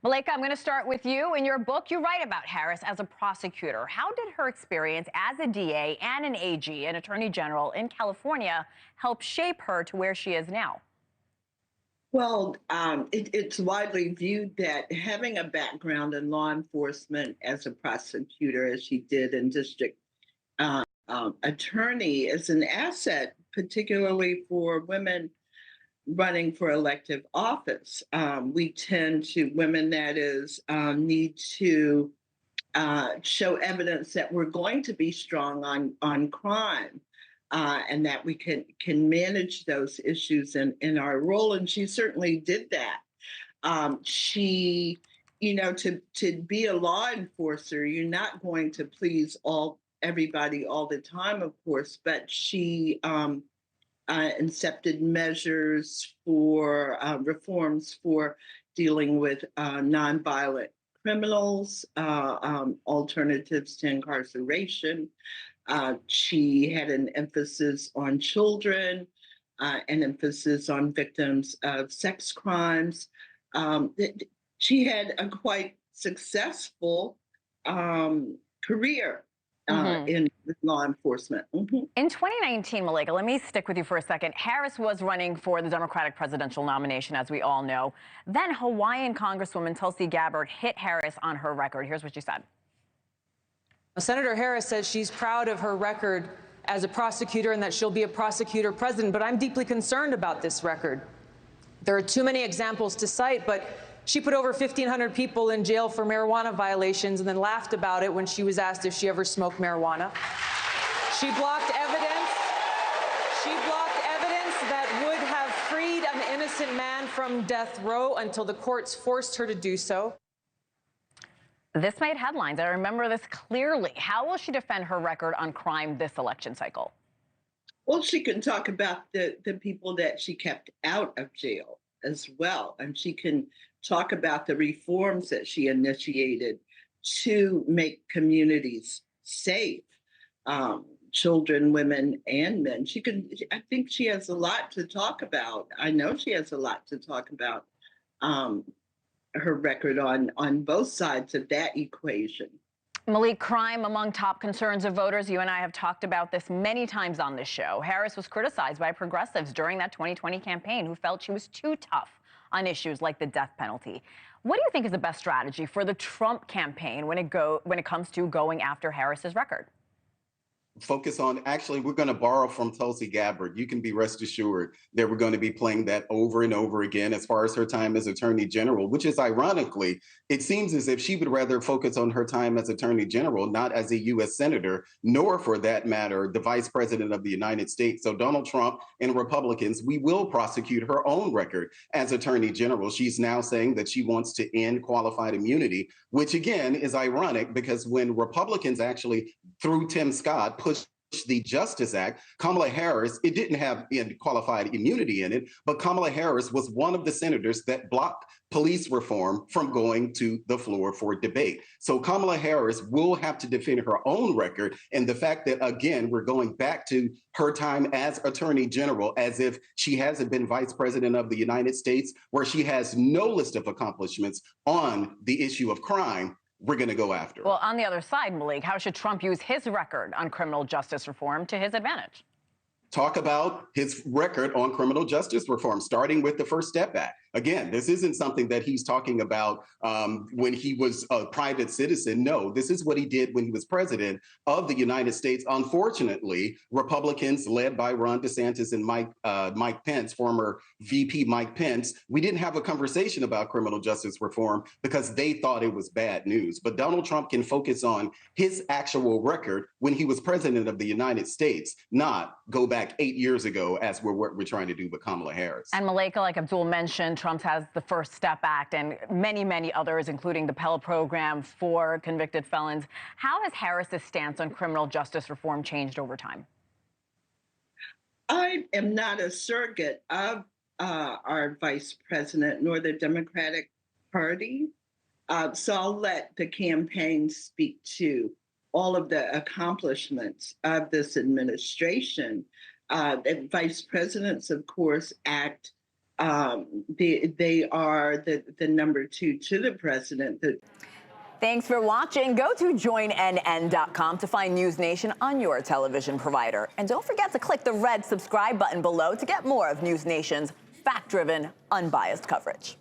Malaika, I'm going to start with you. In your book, you write about Harris as a prosecutor. How did her experience as a DA and an AG, an attorney general in California, help shape her to where she is now? Well, it's widely viewed that having a background in law enforcement as a prosecutor, as she did in district attorney, is an asset, particularly for women running for elective office. We tend to, women that is, need to show evidence that we're going to be strong on crime. And that we can manage those issues in our role, and she certainly did that. She, to be a law enforcer, you're not going to please everybody all the time, of course, but she incepted measures for reforms for dealing with nonviolent criminals, alternatives to incarceration. She had an emphasis on children, an emphasis on victims of sex crimes. She had a quite successful career in law enforcement. In 2019, Malaika, let me stick with you for a second. Harris was running for the Democratic presidential nomination, as we all know. Then Hawaiian Congresswoman Tulsi Gabbard hit Harris on her record. Here's what she said. Senator Harris says she's proud of her record as a prosecutor and that she'll be a prosecutor president, but I'm deeply concerned about this record. There are too many examples to cite, but she put over 1,500 people in jail for marijuana violations and then laughed about it when she was asked if she ever smoked marijuana. She blocked evidence. She blocked evidence that would have freed an innocent man from death row until the courts forced her to do so. This made headlines. I remember this clearly. How will she defend her record on crime this election cycle? Well, she can talk about the people that she kept out of jail as well. And she can talk about the reforms that she initiated to make communities safe, children, women, and men. I think she has a lot to talk about. I know she has a lot to talk about. Her record on both sides of that equation. Malik, crime among top concerns of voters. You and I have talked about this many times on this show. Harris was criticized by progressives during that 2020 campaign who felt she was too tough on issues like the death penalty. What do you think is the best strategy for the Trump campaign when it comes to going after Harris's record? Focus on, actually, we're going to borrow from Tulsi Gabbard. You can be rest assured that we're going to be playing that over and over again as far as her time as Attorney General, which is ironically, it seems as if she would rather focus on her time as Attorney General, not as a U.S. Senator, nor for that matter, the Vice President of the United States. So Donald Trump and Republicans, we will prosecute her own record as Attorney General. She's now saying that she wants to end qualified immunity, which again is ironic because when Republicans actually, through Tim Scott, pushed the Justice Act, Kamala Harris, it didn't have qualified immunity in it, but Kamala Harris was one of the senators that blocked police reform from going to the floor for debate. So Kamala Harris will have to defend her own record. And the fact that, again, we're going back to her time as Attorney General, as if she hasn't been Vice President of the United States, where she has no list of accomplishments on the issue of crime, we're going to go after her. Well, on the other side, Malik, how should Trump use his record on criminal justice reform to his advantage? Talk about his record on criminal justice reform, starting with the First Step Act. Again, this isn't something that he's talking about when he was a private citizen. No, this is what he did when he was president of the United States. Unfortunately, Republicans led by Ron DeSantis and Mike Pence, former VP Mike Pence, we didn't have a conversation about criminal justice reform because they thought it was bad news. But Donald Trump can focus on his actual record when he was president of the United States, not go back 8 years ago as what we're trying to do with Kamala Harris. And Malaika, like Abdul mentioned, Trump has the First Step Act and many, many others, including the Pell Program for convicted felons. How has Harris's stance on criminal justice reform changed over time? I am not a surrogate of our vice president nor the Democratic Party. So I'll let the campaign speak to all of the accomplishments of this administration. The vice presidents, of course, act They are the number two to the president. Thanks for watching. Go to joinnn.com to find NewsNation on your television provider. And don't forget to click the red subscribe button below to get more of NewsNation's fact-driven, unbiased coverage.